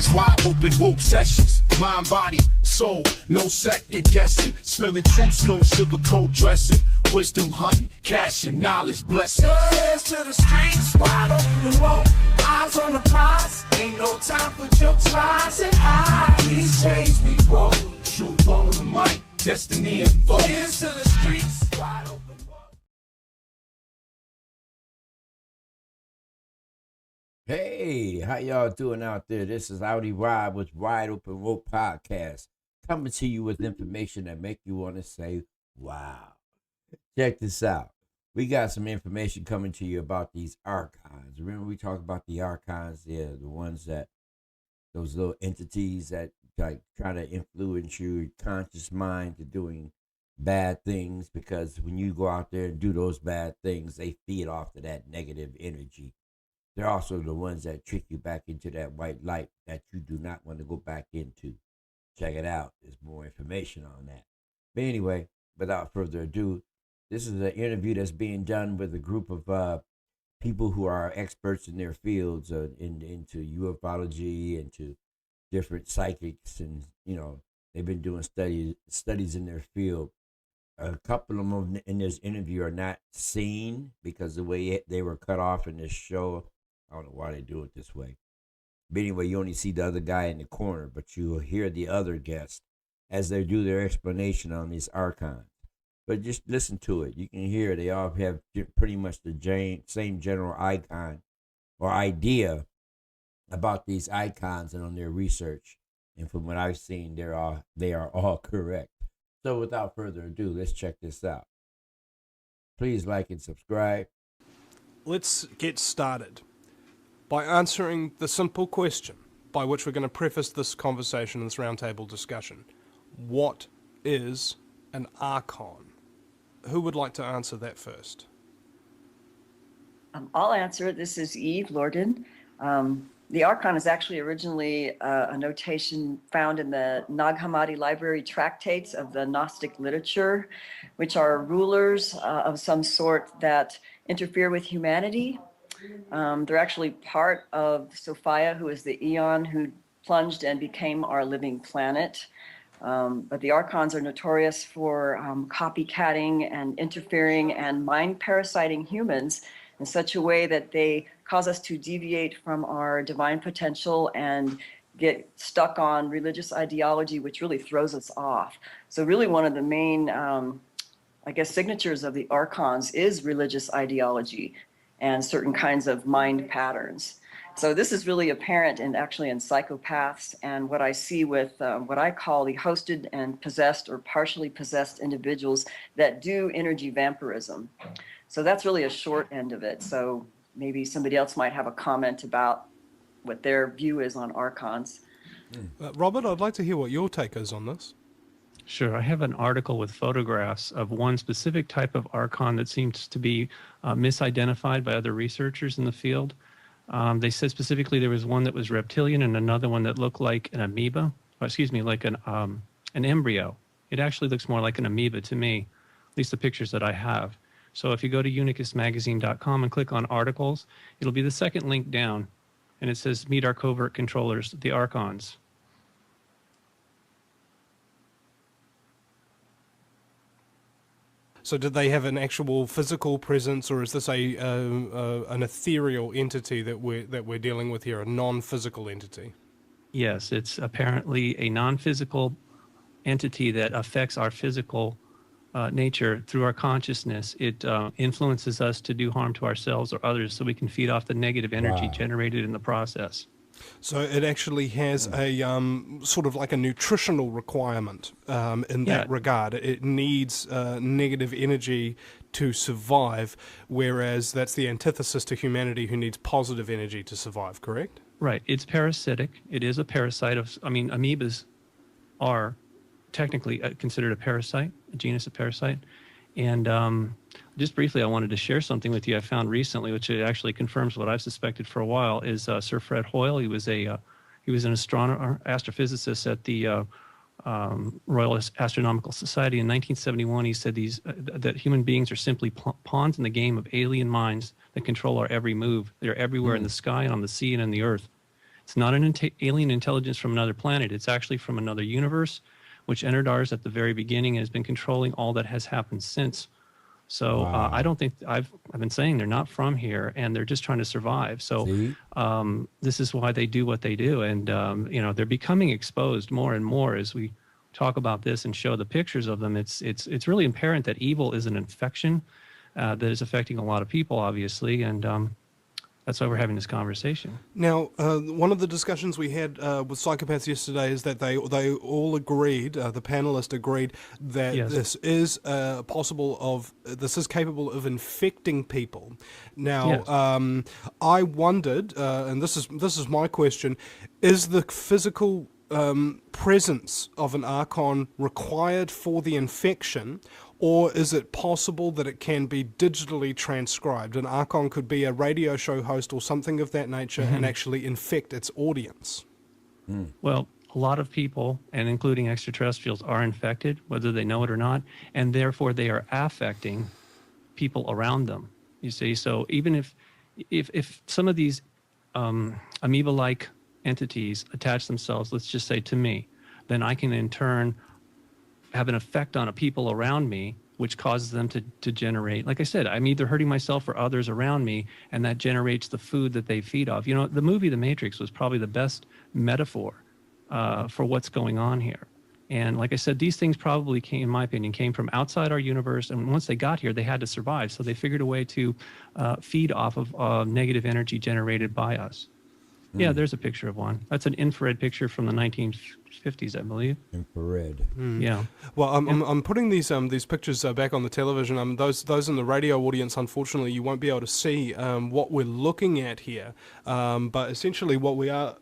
That's why open woke sessions. Mind, body, soul, no second guessing. Smelling truths, no sugarcoat dressing. Wisdom hunting, cash and knowledge blessing. Hands to the streets, wide open the road. Eyes on the prize, ain't no time for jokes, lies and eyes. These days we roll, truth on the mic, destiny and vote. Hands to the streets, wide open. Hey, how y'all doing out there? This is Audi Rob with Wide Open Road Podcast, coming to you with information that make you want to say, wow. Check this out. We got some information coming to you about these archons. Remember we talked about the archons? They're the ones that, those little entities that like try to influence your conscious mind to doing bad things, because when you go out there and do those bad things, they feed off of that negative energy. They're also the ones that trick you back into that white light that you do not want to go back into. Check it out. There's more information on that. But anyway, without further ado, this is an interview that's being done with a group of people who are experts in their fields, into ufology, into different psychics, and they've been doing studies in their field. A couple of them in this interview are not seen because the way they were cut off in this show. I don't know why they do it this way. But anyway, you only see the other guy in the corner, but you will hear the other guest as they do their explanation on these archons. But just listen to it. You can hear they all have pretty much the same general icon or idea about these icons and on their research. And from what I've seen, they are all correct. So without further ado, let's check this out. Please like and subscribe. Let's get started by answering the simple question by which we're going to preface this conversation, this roundtable discussion. What is an archon? Who would like to answer that first? I'll answer it. This is Eve Lorden. The archon is actually originally a notation found in the Nag Hammadi library tractates of the Gnostic literature, which are rulers of some sort that interfere with humanity. They're actually part of Sophia, who is the eon who plunged and became our living planet. But the archons are notorious for copycatting and interfering and mind parasiting humans in such a way that they cause us to deviate from our divine potential and get stuck on religious ideology, which really throws us off. So really one of the main, signatures of the archons is religious ideology and certain kinds of mind patterns. So this is really apparent in psychopaths, and what I see with what I call the hosted and possessed or partially possessed individuals that do energy vampirism. So that's really a short end of it. So maybe somebody else might have a comment about what their view is on archons. Robert, I'd like to hear what your take is on this. Sure. I have an article with photographs of one specific type of archon that seems to be misidentified by other researchers in the field. They said specifically there was one that was reptilian and another one that looked like an amoeba, like an embryo. It actually looks more like an amoeba to me, at least the pictures that I have. So if you go to unicusmagazine.com and click on articles, it'll be the second link down, and it says Meet Our Covert Controllers, the Archons. So did they have an actual physical presence, or is this an ethereal entity that we're dealing with here, a non-physical entity? Yes, it's apparently a non-physical entity that affects our physical nature through our consciousness. It influences us to do harm to ourselves or others, so we can feed off the negative energy generated in the process. So it actually has a sort of like a nutritional requirement in that regard. It needs negative energy to survive, whereas that's the antithesis to humanity, who needs positive energy to survive, correct? Right. It's parasitic. It is a parasite amoebas are technically considered a parasite, a genus of parasite. And just briefly, I wanted to share something with you I found recently, which actually confirms what I've suspected for a while, is Sir Fred Hoyle. He was an astronomer, astrophysicist at the Royal Astronomical Society. In 1971, he said that human beings are simply pawns in the game of alien minds that control our every move. They're everywhere in the sky and on the sea and in the earth. It's not an alien intelligence from another planet. It's actually from another universe, which entered ours at the very beginning and has been controlling all that has happened since. So I don't think I've been saying they're not from here, and they're just trying to survive. So this is why they do what they do, and they're becoming exposed more and more as we talk about this and show the pictures of them. It's really apparent that evil is an infection that is affecting a lot of people, obviously, and that's why we're having this conversation. Now, one of the discussions we had with psychopaths yesterday is that they all agreed, the panelists agreed, that this is this is capable of infecting people. Now, I wondered, and this is my question: is the physical presence of an Archon required for the infection? Or is it possible that it can be digitally transcribed? An Archon could be a radio show host or something of that nature and actually infect its audience. Well, a lot of people, and including extraterrestrials, are infected, whether they know it or not, and therefore they are affecting people around them. You see, so even if some of these amoeba-like entities attach themselves, let's just say to me, then I can in turn have an effect on people around me, which causes them to generate, like I said, I'm either hurting myself or others around me, and that generates the food that they feed off. The movie The Matrix was probably the best metaphor for what's going on here. And like I said, these things probably came, in my opinion, came from outside our universe, and once they got here, they had to survive. So they figured a way to feed off of negative energy generated by us. Yeah, there's a picture of one. That's an infrared picture from the 1950s, I believe. Infrared. Yeah. Well, I'm putting these pictures back on the television. Those in the radio audience, unfortunately, you won't be able to see what we're looking at here. But essentially, what we are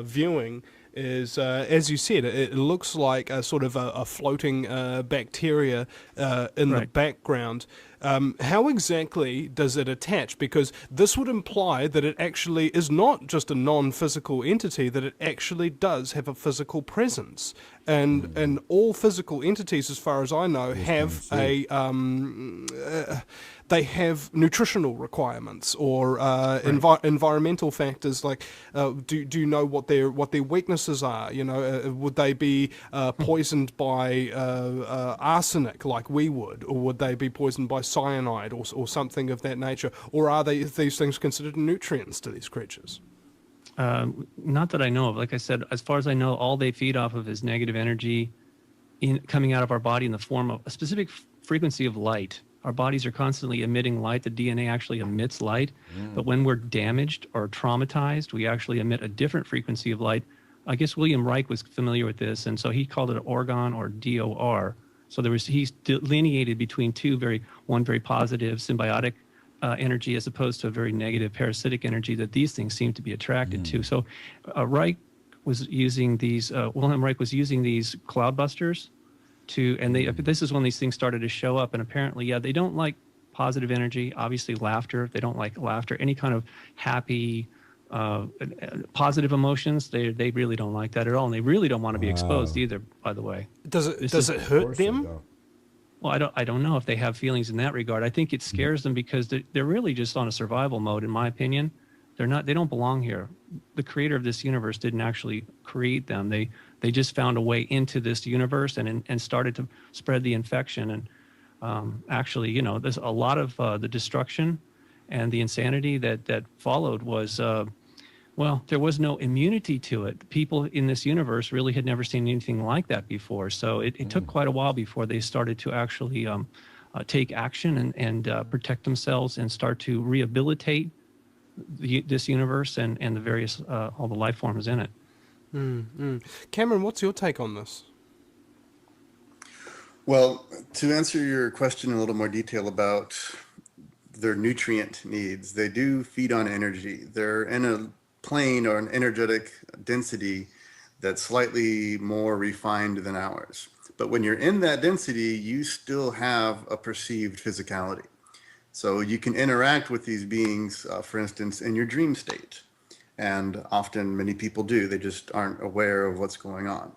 viewing is, as you said, it looks like a sort of a floating bacteria in the background. How exactly does it attach? Because this would imply that it actually is not just a non-physical entity, that it actually does have a physical presence. And all physical entities, as far as I know, have they have nutritional requirements or environmental factors. Like, do you know what their weaknesses are? Would they be poisoned by arsenic like we would, or would they be poisoned by cyanide or something of that nature? Or are these things considered nutrients to these creatures? Not that I know of. Like I said, as far as I know, all they feed off of is negative energy coming out of our body in the form of a specific frequency of light. Our bodies are constantly emitting light. The DNA actually emits light. But when we're damaged or traumatized, we actually emit a different frequency of light. I guess William Reich was familiar with this, and so he called it orgon or DOR. So he's delineated between one very positive symbiotic energy as opposed to a very negative parasitic energy that these things seem to be attracted to. So William Reich was using these cloudbusters this is when these things started to show up, and apparently, they don't like positive energy, obviously laughter. They don't like laughter, any kind of happy, positive emotions. They really don't like that at all, and they really don't want to be exposed either, by the way. Does it hurt them? Well, I don't know if they have feelings in that regard. I think it scares them because they're really just on a survival mode, in my opinion. They don't belong here. The creator of this universe didn't actually create them. They just found a way into this universe and started to spread the infection. And actually, there's a lot of the destruction and the insanity that followed was, there was no immunity to it. People in this universe really had never seen anything like that before. So it took quite a while before they started to actually take action and protect themselves and start to rehabilitate this universe and the various all the life forms in it. Cameron, what's your take on this? Well, to answer your question in a little more detail about their nutrient needs, they do feed on energy. They're in a plane or an energetic density that's slightly more refined than ours. But when you're in that density, you still have a perceived physicality. So you can interact with these beings, for instance, in your dream state. And often many people do, they just aren't aware of what's going on.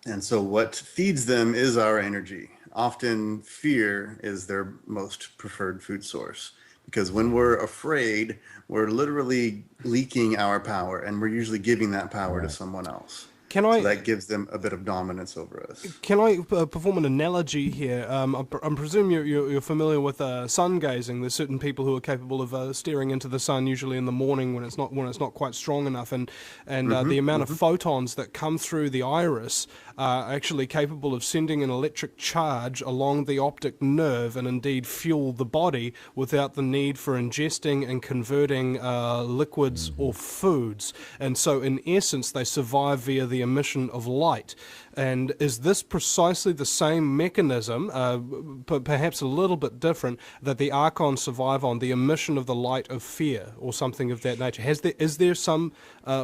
And so what feeds them is our energy. Often fear is their most preferred food source because when we're afraid, we're literally leaking our power, and we're usually giving that power to someone else. So that gives them a bit of dominance over us. Can I perform an analogy here? I presume you're familiar with sun gazing. There's certain people who are capable of staring into the sun, usually in the morning when it's not quite strong enough, and the amount of photons that come through the iris are actually capable of sending an electric charge along the optic nerve and indeed fuel the body without the need for ingesting and converting liquids or foods. And so, in essence, they survive via the emission of light. And is this precisely the same mechanism, perhaps a little bit different, that the Archons survive on, the emission of the light of fear or something of that nature? Is there some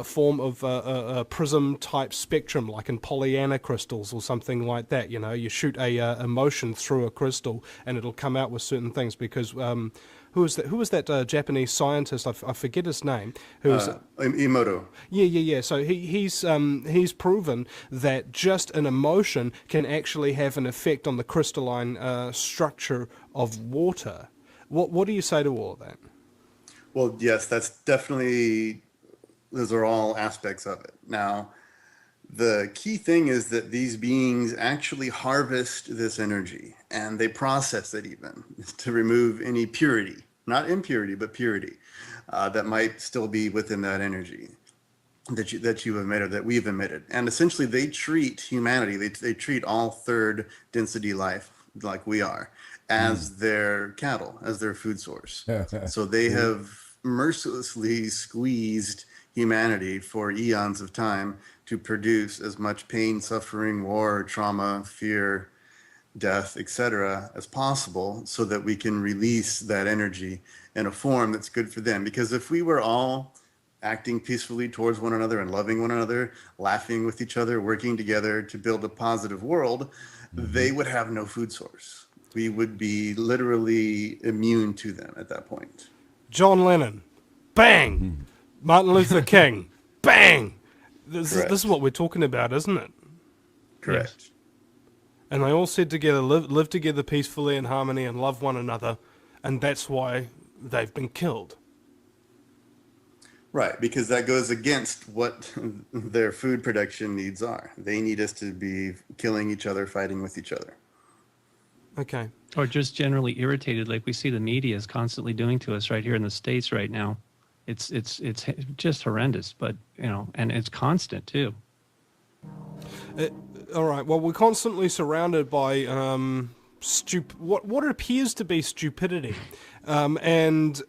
form of prism-type spectrum, like in Pollyanna crystals or something like that? You know, you shoot a emotion through a crystal and it'll come out with certain things because... Who was that Japanese scientist? I forget his name. Emoto. Yeah. So he's proven that just an emotion can actually have an effect on the crystalline structure of water. What do you say to all of that? Well, yes, that's definitely, those are all aspects of it. Now, the key thing is that these beings actually harvest this energy and they process it even to remove any purity, not impurity, but purity that might still be within that energy that you emitted, that we've emitted. And essentially they treat humanity, they treat all third density life like we are as their cattle, as their food source. So they have mercilessly squeezed humanity for eons of time to produce as much pain, suffering, war, trauma, fear, death, etc. as possible so that we can release that energy in a form that's good for them. Because if we were all acting peacefully towards one another and loving one another, laughing with each other, working together to build a positive world, they would have no food source. We would be literally immune to them at that point. John Lennon, bang! Martin Luther King, bang! This is what we're talking about, isn't it? Correct. Yes. And they all said together, live together peacefully in harmony and love one another, and that's why they've been killed. Right, because that goes against what their food production needs are. They need us to be killing each other, fighting with each other. Okay. Or just generally irritated, like we see the media is constantly doing to us right here in the States right now. It's just horrendous, but and it's constant too. All right. Well, we're constantly surrounded by what appears to be stupidity, and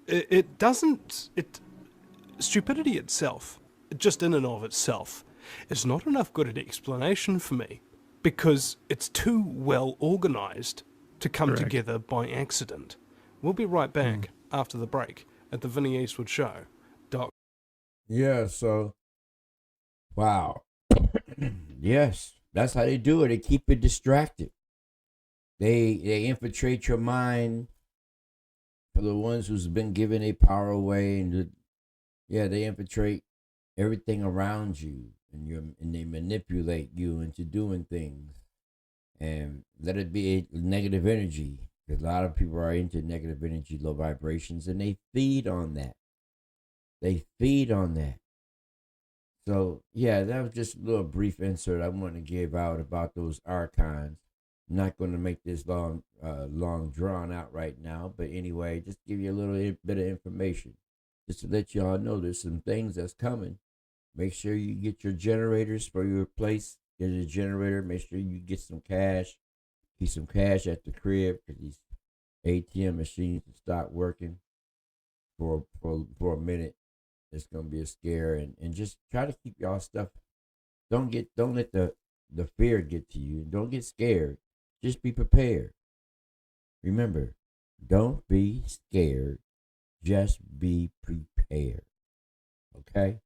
stupidity itself, just in and of itself, is not enough good an explanation for me, because it's too well organized to come together by accident. We'll be right back after the break at the Vinnie Eastwood Show. Doc. Yeah, so, wow. Yes, that's how they do it. They keep it distracted. They infiltrate your mind for the ones who's been giving their power away, and they infiltrate everything around you, and they manipulate you into doing things, and let it be negative energy. Because a lot of people are into negative energy, low vibrations, and they feed on that. So, yeah, that was just a little brief insert I want to give out about those archons. I'm not going to make this long drawn out right now, but anyway, just give you a little bit of information, just to let y'all know there's some things that's coming. Make sure you get your generators for your place. Get a generator. Make sure you get some cash. Keep some cash at the crib, because these ATM machines will start working for a minute. It's gonna be a scare, and just try to keep y'all stuff. Don't let the fear get to you. Don't get scared. Just be prepared. Remember, don't be scared. Just be prepared. Okay?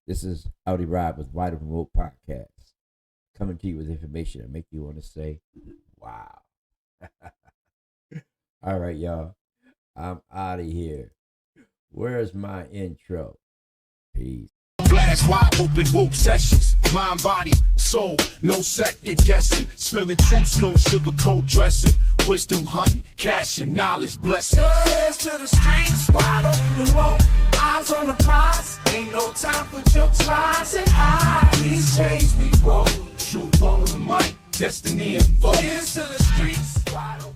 This is Audi Ride with Wide Open Road Podcast, coming to you with information that make you want to say, wow. All right, y'all. I'm out of here. Where's my intro? Peace. Blast wide open woke sessions. Mind, body, soul, no second guessing. Spilling truths, no sugarcoat dressing. wisdom hunting, cash and knowledge blessing. Here's to the streets, wide open the road, eyes on the prize. Ain't no time for jokes, lies, and highs. These days we roll, truth on the mic, destiny and vote. Here's to the streets, wide open.